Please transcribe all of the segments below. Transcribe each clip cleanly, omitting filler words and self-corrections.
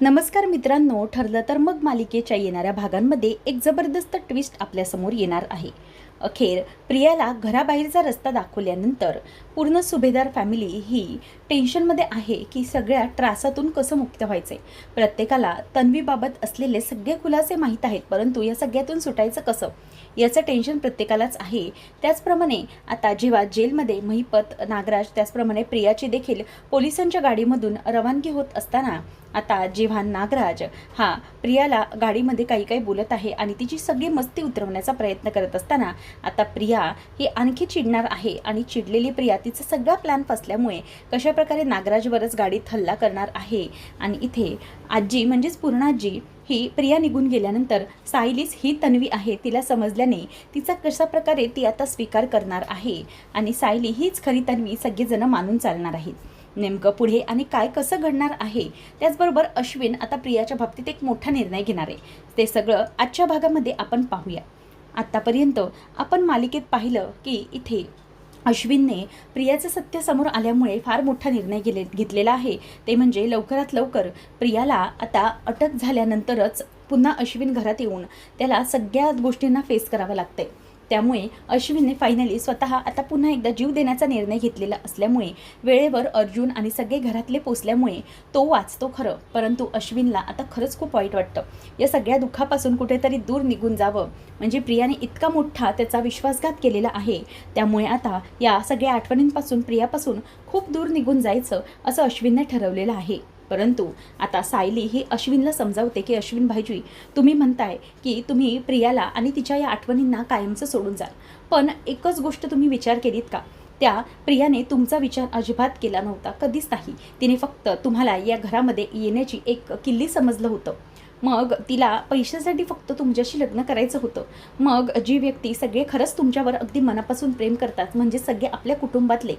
नमस्कार मित्रांनो, ठरलं तर मग मालिकेच्या येणाऱ्या भागांमध्ये एक जबरदस्त ट्विस्ट आपल्यासमोर येणार आहे. अखेर प्रियाला घराबाहेरचा रस्ता दाखवल्यानंतर पूर्ण सुभेदार फॅमिली ही टेन्शनमध्ये आहे की सगळ्या त्रासातून कसं मुक्त व्हायचे. प्रत्येकाला तन्वीबाबत असलेले सगळे खुलासे माहीत आहेत, परंतु या सगळ्यातून सुटायचं कसं याचं टेन्शन प्रत्येकालाच आहे. त्याचप्रमाणे आता जेव्हा जेलमध्ये महिपत, नागराज, त्याचप्रमाणे प्रियाची देखील पोलिसांच्या गाडीमधून रवानगी होत असताना आता जेव्हा नागराज हा प्रियाला गाडीमध्ये काही बोलत आहे आणि तिची सगळी मस्ती उतरवण्याचा प्रयत्न करत असताना आता प्रिया ही आणखी चिडणार आहे आणि चिडलेली प्रिया तिचा सगळा प्लॅन फसल्यामुळे कशाप्रकारे नागराजवरच गाडीत हल्ला करणार आहे. आणि इथे आजी म्हणजेच पूर्णाजी ही प्रिया निघून गेल्यानंतर सायलीच ही तन्वी आहे तिला समजल्याने तिचा कशा प्रकारे ती आता स्वीकार करणार आहे आणि सायली हीच खरी तन्वी सगळेजण मानून चालणार आहेत. नेमकं पुढे आणि काय कसं घडणार आहे. त्याचबरोबर अश्विन आता प्रियाच्या बाबतीत एक मोठा निर्णय घेणार आहे. ते सगळं आजच्या भागामध्ये आपण पाहूया. आत्तापर्यंत आपण मालिकेत पाहिलं की इथे अश्विनने प्रियाचं सत्य समोर आल्यामुळे फार मोठा निर्णय घेतलेला आहे. ते म्हणजे लवकरात लवकर प्रियाला आता अटक झाल्यानंतरच पुन्हा अश्विन घरात येऊन त्याला सगळ्या गोष्टींना फेस करावं लागतंय. त्यामुळे अश्विनने फायनली स्वतः आता पुन्हा एकदा जीव देण्याचा निर्णय घेतलेला असल्यामुळे वेळेवर अर्जुन आणि सगळे घरातले पोचल्यामुळे तो वाचतो खरं, परंतु अश्विनला आता खरंच खूप वाईट वाटतं. या सगळ्या दुःखापासून कुठेतरी दूर निघून जावं, म्हणजे प्रियाने इतका मोठा त्याचा विश्वासघात केलेला आहे. त्यामुळे आता या सगळ्या आठवणींपासून, प्रियापासून खूप दूर निघून जायचं असं अश्विनने ठरवलेलं आहे. परंतु आता सायली ही अश्विनला समजावते की अश्विन भाईजी, तुम्ही म्हणताय की तुम्ही प्रियाला आणि तिच्या या आठवणींना कायमचं सोडून जाल, पण एकच गोष्ट तुम्ही विचार केलीत का? त्या प्रियाने तुमचा विचार अजिबात केला नव्हता, कधीच नाही. तिने फक्त तुम्हाला या घरामध्ये येण्याची एक किल्ली समजलं होतं. मग तिला पैशासाठी फक्त तुमच्याशी लग्न करायचं होतं. मग जी व्यक्ती सगळे खरंच तुमच्यावर अगदी मनापासून प्रेम करतात, म्हणजे सगळे आपल्या कुटुंबातले,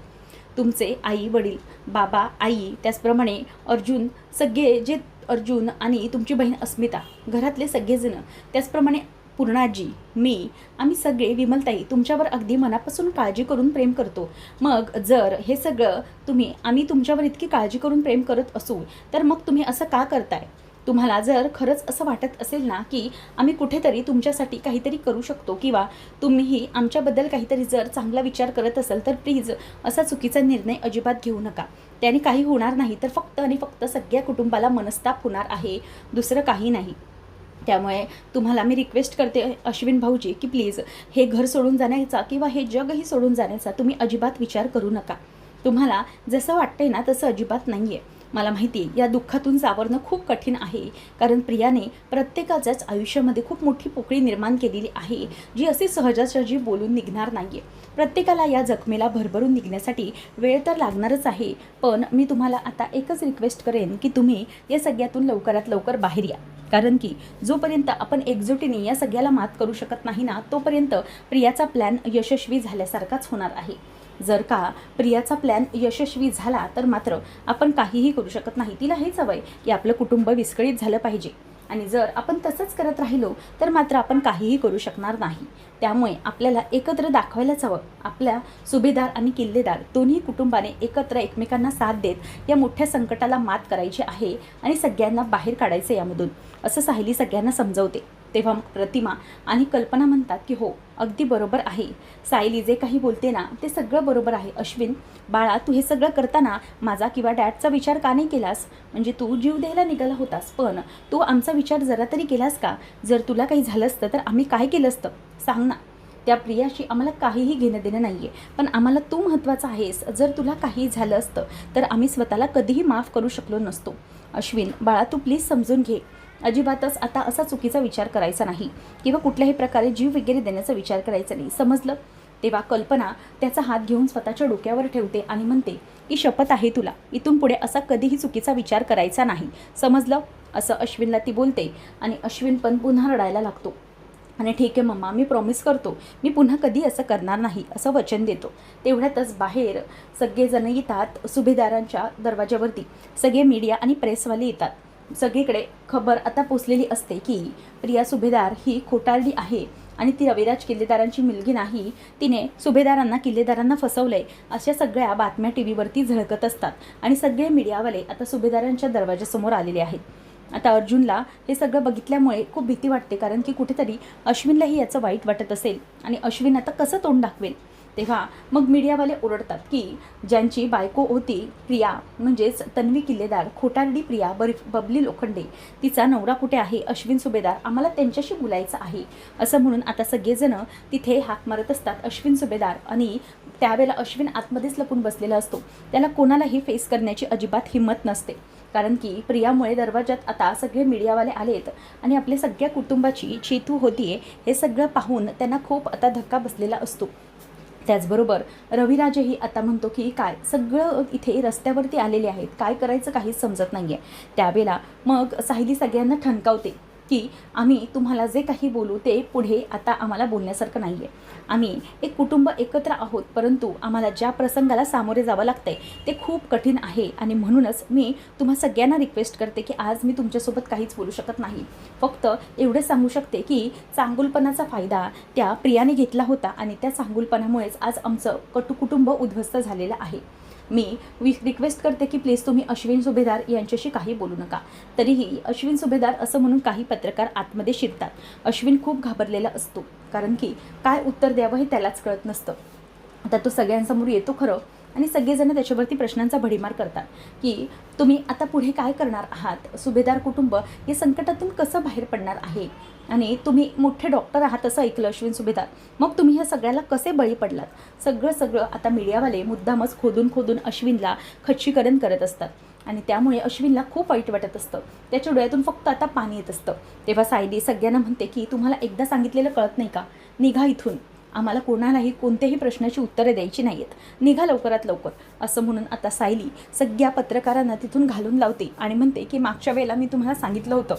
तुमचे आई वडील, बाबा, आई, त्याचप्रमाणे अर्जुन, सगळे जे अर्जुन आणि तुमची बहीण अस्मिता, घरातले सगळेजण, त्याचप्रमाणे पूर्णाजी, मी, आम्ही सगळे, विमलताई, तुमच्यावर अगदी मनापासून काळजी करून प्रेम करतो. मग जर हे सगळं आम्ही तुमच्यावर इतकी काळजी करून प्रेम करत असू, तर मग तुम्ही असं का करताय? तुम्हाला जर खरंच असं वाटत असेल ना की आम्ही कुठेतरी तुमच्यासाठी काहीतरी करू शकतो किंवा तुम्हीही आमच्याबद्दल काहीतरी जर चांगला विचार करत असाल, तर प्लीज असा चुकीचा निर्णय अजिबात घेऊ नका. त्याने काही होणार नाही, तर फक्त आणि फक्त सगळ्या कुटुंबाला मनस्ताप होणार आहे, दुसरं काही नाही. त्यामुळे तुम्हाला मी रिक्वेस्ट करते अश्विन भाऊजी की प्लीज हे घर सोडून जाण्याचा किंवा हे जगही सोडून जाण्याचा तुम्ही अजिबात विचार करू नका. तुम्हाला जसं वाटतंय ना तसं अजिबात नाही आहे. मला माहिती आहे या दुःखातून सावरणं खूप कठीण आहे, कारण प्रियाने प्रत्येकाच्याच आयुष्यामध्ये खूप मोठी पोकळी निर्माण केलेली आहे, जी अशी सहजासहजी बोलून निघणार नाही आहे. प्रत्येकाला या जखमेला भरभरून निघण्यासाठी वेळ तर लागणारच आहे. पण मी तुम्हाला आता एकच रिक्वेस्ट करेन की तुम्ही या सगळ्यातून लवकरात लवकर बाहेर या, कारण की जोपर्यंत आपण एकजुटीने या सगळ्याला मात करू शकत नाही ना, तोपर्यंत प्रियाचा प्लॅन यशस्वी झाल्यासारखाच होणार आहे. जर का प्रियाचा प्लॅन यशस्वी झाला तर मात्र आपण काहीही करू शकत नाही. तिला हेच हवंय की आपलं कुटुंब विस्कळीत झालं पाहिजे, आणि जर आपण तसंच करत राहिलो तर मात्र आपण काहीही करू शकणार नाही. त्यामुळे आपल्याला एकत्र दाखवायलाच हवं. आपल्या सुभेदार आणि किल्लेदार दोन्ही कुटुंबाने एकत्र एकमेकांना साथ देत या मोठ्या संकटाला मात करायची आहे आणि सगळ्यांना बाहेर काढायचं यामधून, असं सायली सगळ्यांना समजवते. तेव्हा प्रतिमा आणि कल्पना म्हणतात की हो, अगदी बरोबर आहे, सायली जे काही बोलते ना ते सगळं बरोबर आहे. अश्विन बाळा, तू हे सगळं करताना माझा किंवा डॅडचा विचार का नाही केलास? म्हणजे तू जीव द्यायला निघाला होतास, पण तू आमचा विचार जरा तरी केलास का? जर तुला काही झालं असतं तर आम्ही काय केलं असतं सांग ना. त्या प्रियाशी आम्हाला काहीही घेणं देणं नाही आहे, पण आम्हाला तू महत्त्वाचा आहेस. जर तुला काही झालं असतं तर आम्ही स्वतःला कधीही माफ करू शकलो नसतो. अश्विन बाळा, तू प्लीज समजून घे. अजिबातच आता असा चुकीचा विचार करायचा नाही किंवा कुठल्याही प्रकारे जीव वगैरे देण्याचा विचार करायचा नाही, समजलं? तेव्हा कल्पना त्याचा हात घेऊन स्वतःच्या डोक्यावर ठेवते आणि म्हणते की शपथ आहे तुला, इथून पुढे असा कधीही चुकीचा विचार करायचा नाही, समजलं? असं अश्विनला ती बोलते आणि अश्विन पण पुन्हा रडायला लागतो. आणि ठीक आहे मम्मा, मी प्रॉमिस करतो, मी पुन्हा कधी असं करणार नाही, असं वचन देतो. तेवढ्यातच बाहेर सगळेजण येतात. सुभेदारांच्या दरवाज्यावरती सगळे मीडिया आणि प्रेसवाले येतात. सगळीकडे खबर आता पोचलेली असते की प्रिया सुभेदार ही खोटारडी आहे आणि ती रविराज किल्लेदारांची मुलगी नाही, तिने सुभेदारांना, किल्लेदारांना फसवलंय, अशा सगळ्या बातम्या टी व्हीवरती झळकत असतात. आणि सगळे मीडियावाले आता सुभेदारांच्या दरवाजासमोर आलेले आहेत. आता अर्जुनला हे सगळं बघितल्यामुळे खूप भीती वाटते, कारण की कुठेतरी अश्विनलाही याचं वाईट वाटत असेल आणि अश्विन आता कसं तोंड दाखवेल. तेव्हा मग मीडियावाले ओरडतात की ज्यांची बायको होती प्रिया, म्हणजेच तन्वी किल्लेदार, खोटारडी प्रिया बबली लोखंडे, तिचा नवरा कुठे आहे अश्विन सुभेदार, आम्हाला त्यांच्याशी बोलायचं आहे असं म्हणून आता सगळेजणं तिथे हाक मारत असतात अश्विन सुभेदार. आणि त्यावेळेला अश्विन आतमध्येच लपून बसलेला असतो, त्याला कोणालाही फेस करण्याची अजिबात हिंमत नसते, कारण की प्रियामुळे दरवाजात आता सगळे मीडियावाले आलेत आणि आपल्या सगळ्या कुटुंबाची चेतू होतीये हे सगळं पाहून त्यांना खूप आता धक्का बसलेला असतो. त्याचबरोबर रविराजही आता म्हणतो की काय सगळं इथे रस्त्यावरती आलेले आहेत, काय करायचं काहीच समजत नाही आहे. त्यावेळेला मग सायली सगळ्यांना ठणकावते की आम्ही तुम्हाला जे काही बोलू ते पुढे आता आम्हाला बोलण्यासारखं नाही आहे. आम्ही एक कुटुंब एकत्र आहोत, परंतु आम्हाला ज्या प्रसंगाला सामोरे जावं लागतंय ते खूप कठीण आहे आणि म्हणूनच मी तुम्हा सगळ्यांना रिक्वेस्ट करते की आज मी तुमच्यासोबत काहीच बोलू शकत नाही. फक्त एवढं सांगू शकते की चांगुलपणाचा फायदा त्या प्रियाने घेतला होता आणि त्या चांगुलपणामुळेच आज आमचं कुटुंब उद्ध्वस्त झालेलं आहे. मी रिक्वेस्ट करते की प्लीज तुम्ही अश्विन सुभेदार यांच्याशी काही बोलू नका. तरीही अश्विन सुभेदार असं म्हणून काही पत्रकार आतमध्ये शिरतात. अश्विन खूप घाबरलेला असतो, कारण की काय उत्तर द्यावं हे त्यालाच कळत नसतं. आता तो सगळ्यांसमोर येतो खरं, आणि सगळेजण त्याच्यावरती प्रश्नांचा भडीमार करतात की तुम्ही आता पुढे काय करणार आहात, सुभेदार कुटुंब या संकटातून कसं बाहेर पडणार आहे, आणि तुम्ही मोठे डॉक्टर आहात असं ऐकलं अश्विन सुभेदार, मग तुम्ही ह्या सगळ्याला कसे बळी पडलात. सगळं आता मीडियावाले मुद्दामच खोदून अश्विनला खच्चीकरण करत असतात आणि त्यामुळे अश्विनला खूप वाईट वाटत असतं. त्याच्या डोळ्यातून फक्त आता पाणी येत असतं. तेव्हा सायली सगळ्यांना म्हणते की तुम्हाला एकदा सांगितलेलं कळत नाही का, निघा इथून, आम्हाला कोणालाही कोणत्याही प्रश्नाची उत्तरे द्यायची नाहीत, निघा लवकरात लवकर असं म्हणून आता सायली सगळ्या पत्रकारांना तिथून घालून लावते आणि म्हणते की मागच्या वेळेला मी तुम्हाला सांगितलं होतं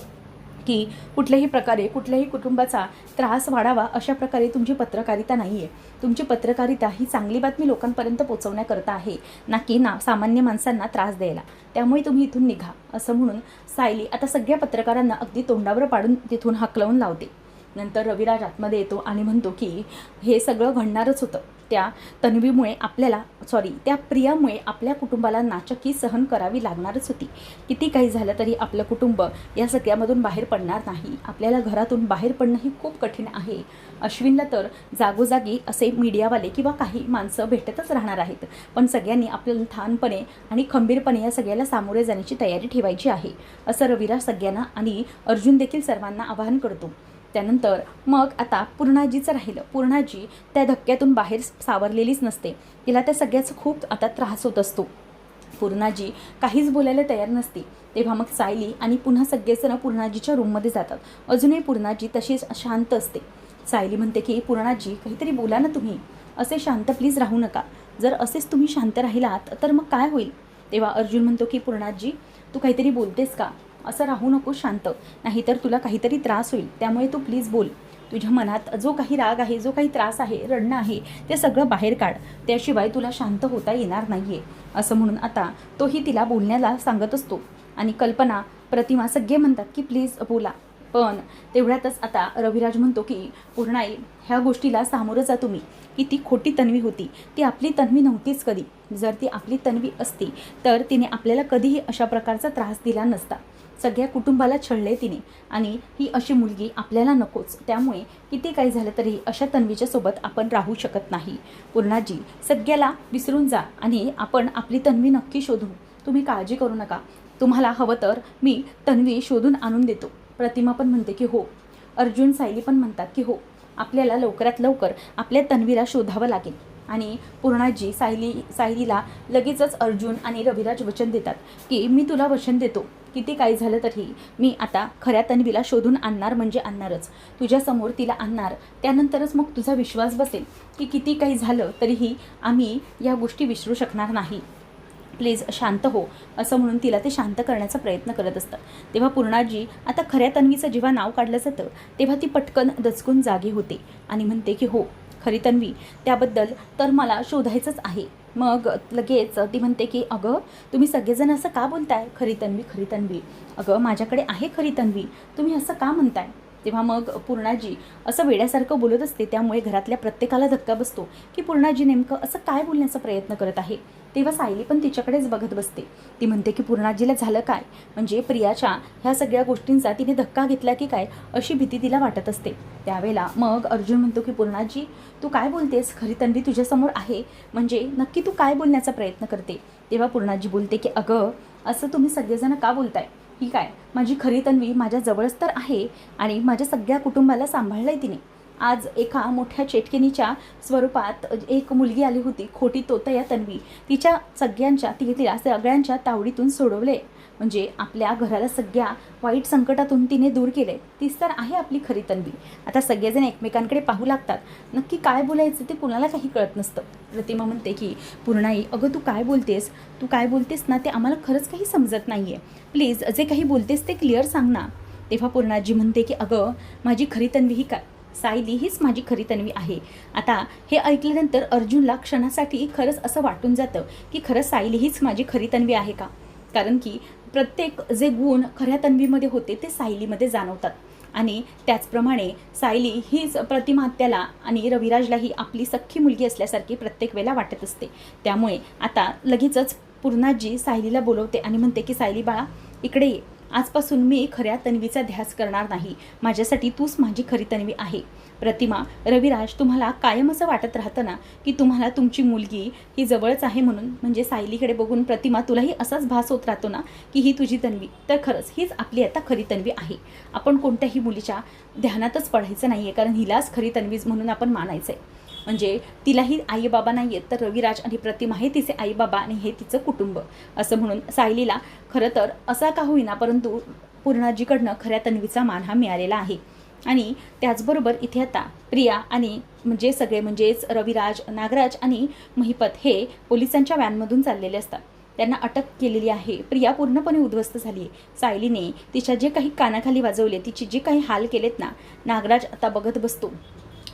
की कुठल्याही प्रकारे कुठल्याही कुटुंबाचा त्रास वाढावा अशा प्रकारे तुमची पत्रकारिता नाही आहे. तुमची पत्रकारिता ही चांगली बातमी लोकांपर्यंत पोहोचवण्याकरता आहे, ना की सामान्य माणसांना त्रास द्यायला. त्यामुळे तुम्ही इथून निघा असं म्हणून सायली आता सगळ्या पत्रकारांना अगदी तोंडावर पाडून तिथून हाकलवून लावते. नंतर रविराज आतमध्ये येतो आणि म्हणतो की हे सगळं घडणारच होतं, त्या तन्वीमुळे त्या प्रियामुळे आपल्या कुटुंबाला नाचक्की सहन करावी लागणारच होती. किती काही झालं तरी आपलं कुटुंब या सगळ्यामधून बाहेर पडणार नाही. आपल्याला घरातून बाहेर पडणं ही खूप कठीण आहे. अश्विनला तर जागोजागी असे मीडियावाले किंवा काही माणसं भेटतच राहणार आहेत, पण सगळ्यांनी आपल्याला ठामपणे आणि खंबीरपणे या सगळ्याला सामोरे जाण्याची तयारी ठेवायची आहे असं रविराज सगळ्यांना आणि अर्जुन देखील सर्वांना आवाहन करतो. त्यानंतर मग आता पूर्णाजीचं राहिलं. पूर्णाजी त्या धक्क्यातून बाहेर सावरलेलीच नसते, तिला त्या सगळ्याचा खूप आता त्रास होत असतो. पूर्णाजी काहीच बोलायला तयार नसते. तेव्हा मग सायली आणि पुन्हा सगळेजण पूर्णाजीच्या रूममध्ये जातात. अजूनही पूर्णाजी तशीच शांत असते. सायली म्हणते की पूर्णाजी काहीतरी बोला ना, तुम्ही असे शांत प्लीज राहू नका, जर असेच तुम्ही शांत राहिलात तर मग काय होईल. तेव्हा अर्जुन म्हणतो की पूर्णाजी तू काहीतरी बोलतेस का, असं राहू नको शांत, नाहीतर तुला काहीतरी त्रास होईल, त्यामुळे तू प्लीज बोल. तुझ्या मनात जो काही राग आहे, जो काही त्रास आहे, रडणं आहे, ते सगळं बाहेर काढ, त्याशिवाय तुला शांत होता येणार नाही आहे असं म्हणून आता तोही तिला बोलण्याला सांगत असतो. आणि कल्पना, प्रतिमा सगळे म्हणतात की प्लीज बोला, पण तेवढ्यातच आता रविराज म्हणतो की पूर्णाई ह्या गोष्टीला सामोरं जा तुम्ही, की ती खोटी तन्वी होती, ती आपली तन्वी नव्हतीच कधी. जर ती आपली तन्वी असती तर तिने आपल्याला कधीही अशा प्रकारचा त्रास दिला नसता. सगळ्या कुटुंबाला छळले तिने, आणि ही अशी मुलगी आपल्याला नकोच. त्यामुळे किती काही झालं तरी अशा तन्वीच्या सोबत आपण राहू शकत नाही. पूर्णाजी सगळ्याला विसरून जा आणि आपण आपली तन्वी नक्की शोधू, तुम्ही काळजी करू नका. तुम्हाला हवं तर मी तन्वी शोधून आणून देतो. प्रतिमा पण म्हणते की हो. अर्जुन, सायली पण म्हणतात की हो, आपल्याला लवकरात लवकर आपल्या तन्वीला शोधावं लागेल. आणि पूर्णाजी सायलीला लगेचच अर्जुन आणि रविराज वचन देतात की मी तुला वचन देतो, किती काही झालं तरी मी आता खऱ्या तन्वीला शोधून आणणार म्हणजे आणणारच, तुझ्यासमोर तिला आणणार, त्यानंतरच मग तुझा विश्वास बसेल की किती काही झालं तरीही आम्ही या गोष्टी विसरू शकणार नाही, प्लीज शांत हो असं म्हणून तिला ते शांत करण्याचा प्रयत्न करत असतात. तेव्हा पूर्णाजी आता खऱ्या तन्वीचं जेव्हा नाव काढलं जातं तेव्हा ती पटकन दचकून जागी होते आणि म्हणते की हो, खरी तन्वी, त्याबद्दल तर मला शोधायचंच आहे. मग लगेच ती म्हणते की अगं तुम्ही सगळेजण असं का बोलताय, खरी तन्वी, अगं माझ्याकडे आहे खरी तन्वी, तुम्ही असं का म्हणताय. तेव्हा मग पूर्णाजी असं वेड्यासारखं बोलत असते, त्यामुळे घरातल्या प्रत्येकाला धक्का बसतो की पूर्णाजी नेमकं असं काय बोलण्याचा प्रयत्न करत आहे. तेव्हा सायली पण तिच्याकडेच बघत बसते. ती म्हणते की पूर्णाजीला झालं काय, म्हणजे प्रियाच्या ह्या सगळ्या गोष्टींचा तिने धक्का घेतला की काय अशी भीती तिला वाटत असते. त्यावेळेला मग अर्जुन म्हणतो की पूर्णाजी तू काय बोलतेस, खरी तन्वी तुझ्यासमोर आहे, म्हणजे नक्की तू काय बोलण्याचा प्रयत्न करते. तेव्हा पूर्णाजी बोलते की अगं असं तुम्ही सगळेजण का बोलताय, ही काय माझी खरी तन्वी माझ्या जवळच तर आहे आणि माझ्या सगळ्या कुटुंबाला सांभाळलंय तिने. आज एका मोठ्या चेटकिनीच्या स्वरूपात एक मुलगी आली होती, खोटी तोतया तन्वी, तिला सगळ्यांच्या तावडीतून सोडवले, म्हणजे आपल्या घराला सगळ्या वाईट संकटातून तिने दूर केले. तीच तर आहे आपली खरी तन्वी. आता सगळेजण एकमेकांकडे पाहू लागतात. नक्की काय बोलायचं ते कुणाला काही कळत नसतं. प्रतिमा म्हणते की पूर्णाई अगं तू काय बोलतेस ना ते आम्हाला खरंच काही समजत नाही आहे, प्लीज जे काही बोलतेस ते क्लिअर सांग ना. तेव्हा पूर्णाजी म्हणते की अगं माझी खरी तन्वी ही काय, सायली हीच माझी खरी तन्वी आहे. आता हे ऐकल्यानंतर अर्जुनला क्षणासाठी खरंच असं वाटून जातं की खरंच सायली हीच माझी खरी तन्वी आहे का, कारण की प्रत्येक जे गुण खऱ्या तन्वीमध्ये होते ते सायलीमध्ये जाणवतात. आणि त्याचप्रमाणे सायली हीच प्रतिमा आत्याला आणि रविराजलाही आपली सख्खी मुलगी असल्यासारखी प्रत्येक वेळेला वाटत असते. त्यामुळे आता लगेचच पूर्णाजी सायलीला बोलवते आणि म्हणते की सायली बाळा इकडे ये, आजपासून मी खऱ्या तन्वीचा ध्यास करणार नाही, माझ्यासाठी तूच माझी खरी तन्वी आहे. प्रतिमा, रविराज, तुम्हाला कायम असं वाटत राहतं ना की तुम्हाला तुमची मुलगी ही जवळच आहे म्हणून, म्हणजे सायलीकडे बघून प्रतिमा तुलाही असाच भास होत राहतो ना की ही तुझी तन्वी, तर खरंच हीच आपली आता खरी तन्वी आहे. आपण कोणत्याही मुलीच्या ध्यानातच पडायचं नाही आहे, कारण हिलाच खरी तन्वीज म्हणून आपण मानायचं आहे. म्हणजे तिलाही आई बाबा नाही आहेत, तर रविराज आणि प्रतिमा हे तिचे आई बाबा आणि हे तिचं कुटुंब असं म्हणून सायलीला खरं तर असा का होईना परंतु पूर्णाजीकडनं खऱ्या तन्वीचा मान हा मिळालेला आहे. आणि त्याचबरोबर इथे आता प्रिया आणि म्हणजे सगळे म्हणजेच रविराज, नागराज आणि महिपत हे पोलिसांच्या व्हॅनमधून चाललेले असतात. त्यांना अटक केलेली आहे. प्रिया पूर्णपणे उद्ध्वस्त झाली आहे. सायलीने तिच्या जे काही कानाखाली वाजवले, तिचे जे काही हाल केलेत ना, नागराज आता बघत बसतो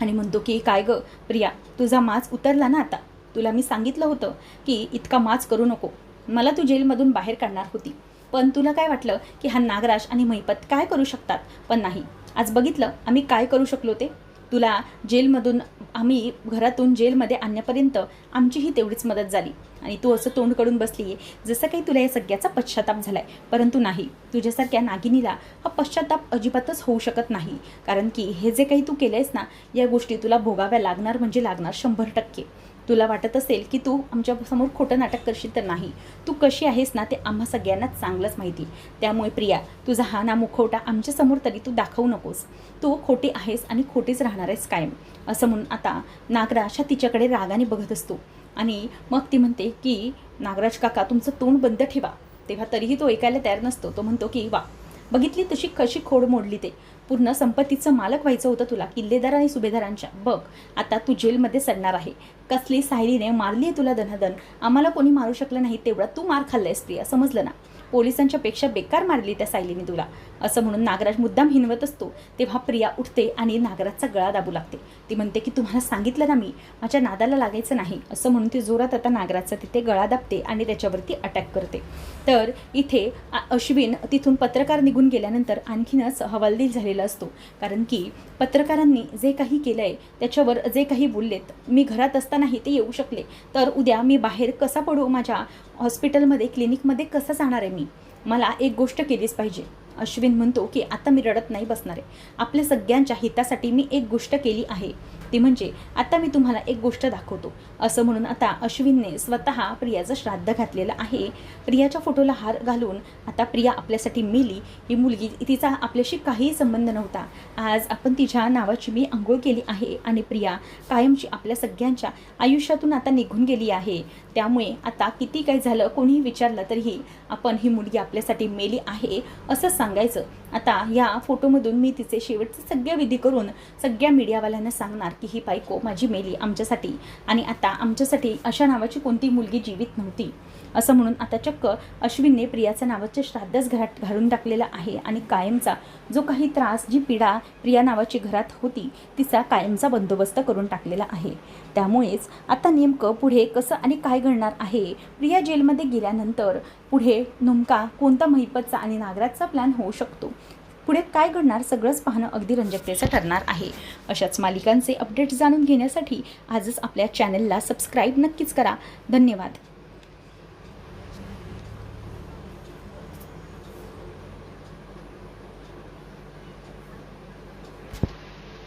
आणि म्हणतो की काय गं प्रिया, तुझा माज उतरला ना आता, तुला मी सांगितलं होतं की इतका माज करू नको, मला तू जेलमधून बाहेर काढणार होती, पण तुला काय वाटलं की हा नागराज आणि महिपत काय करू शकतात, पण नाही, आज बघितलं आम्ही काय करू शकलो ते. तुला जेलमधून आम्ही घरातून जेलमध्ये आणण्यापर्यंत आमचीही तेवढीच मदत झाली आणि तू असं तोंड काढून बसली आहे जसं काही तुला या सगळ्याचा पश्चाताप झाला आहे. परंतु नाही, तुझ्यासारख्या नागिनीला हा पश्चाताप अजिबातच होऊ शकत नाही, कारण की हे जे काही तू केलं आहेस ना, या गोष्टी तुला भोगाव्या लागणार म्हणजे लागणार 100%. तुला वाटत असेल की तू आमच्यासमोर खोटं नाटक करशील, तर नाही, तू कशी आहेस ना ते आम्हा सगळ्यांना चांगलंच माहिती. त्यामुळे प्रिया, तुझा हा ना मुखवटा आमच्यासमोर तरी तू दाखवू नकोस, तू खोटी आहेस आणि खोटीच राहणार आहेस कायम, असं म्हणून आता नागराज हा तिच्याकडे रागाने बघत असतो. आणि मग ती म्हणते की नागराज काका तुमचं तोंड बंद ठेवा. तेव्हा तरीही तो ऐकायला तयार नसतो. तो म्हणतो की वा, बघितली तशी कशी खोड मोडली ते, पूर्ण संपत्तीचं मालक व्हायचं होतं तुला, किल्लेदार आणि सुभेदारांच्या, बघ आता तू जेलमध्ये सडणार आहे. कसली सायलीने मारली आहे तुला दनादन, आम्हाला कोणी मारू शकलं नाही तेवढा तू मार खाल्लायस प्रिया, समजलं ना, पोलिसांच्या पेक्षा बेकार मारली त्या सायलीने तुला, असं म्हणून नागराज मुद्दाम हिनवत असतो. तेव्हा प्रिया उठते आणि नागराजचा गळा दाबू लागते. ती म्हणते की तुम्हाला सांगितलं ना मी, माझ्या नादाला लागायचं नाही, असं म्हणून ती जोरात आता नागराजचा तिथे गळा दाबते आणि त्याच्यावरती अटॅक करते. तर इथे अश्विन तिथून पत्रकार निघून गेल्यानंतर आणखीनच हवालदिल झालेला असतो, कारण की पत्रकारांनी जे काही केलं आहे त्याच्यावर जे काही बोललेत, मी घरात असतानाही ते येऊ शकले, तर उद्या मी बाहेर कसा पडू, माझ्या हॉस्पिटलमध्ये क्लिनिकमध्ये कसं जाणार आहे मी, मला एक गोष्ट केलीच पाहिजे. अश्विन म्हणतो की आता मी रडत नाही बसणार आहे, आपल्या सगळ्यांच्या हितासाठी मी एक गोष्ट केली आहे, ती म्हणजे आता मी तुम्हाला एक गोष्ट दाखवतो, असं म्हणून आता अश्विनने स्वतः प्रियाचं श्राद्ध घातलेलं आहे. प्रियाच्या फोटोला हार घालून आता प्रिया आपल्यासाठी मेली, ही मुलगी तिचा आपल्याशी काहीही संबंध नव्हता, आज आपण तिच्या नावाची मी आंघोळ केली आहे आणि प्रिया कायमची आपल्या सगळ्यांच्या आयुष्यातून आता निघून गेली आहे. त्यामुळे आता किती काही झालं, कोणीही विचारलं तरीही आपण ही मुलगी आपल्यासाठी मेली आहे असं सांगायचं. आता या फोटोमधून मी तिचे शेवटचे सगळे विधी करून सगळ्या मीडियावाल्यांना सांगणार की ही बायको माझी मेली आमच्यासाठी, आणि आता आमच्यासाठी अशा नावाची कोणती मुलगी जीवित नव्हती, असं म्हणून आता चक्क अश्विनने प्रियाचं नावाचं श्राद्धच घरात घालून टाकलेलं आहे आणि कायमचा जो काही त्रास, जी पीडा प्रिया नावाची घरात होती तिचा कायमचा बंदोबस्त करून टाकलेला आहे. त्यामुळेच आता नेमकं पुढे कसं आणि काय घडणार आहे, प्रिया जेलमध्ये गेल्यानंतर पुढे नेमका कोणता महिपतचा आणि नागराजचा प्लॅन होऊ शकतो, पुढे काय घडणार सगळंच पाहणं अगदी रंजकतेचं ठरणार आहे. अशाच मालिकांचे अपडेट्स जाणून घेण्यासाठी आजच आपल्या चॅनलला सबस्क्राईब नक्कीच करा. धन्यवाद.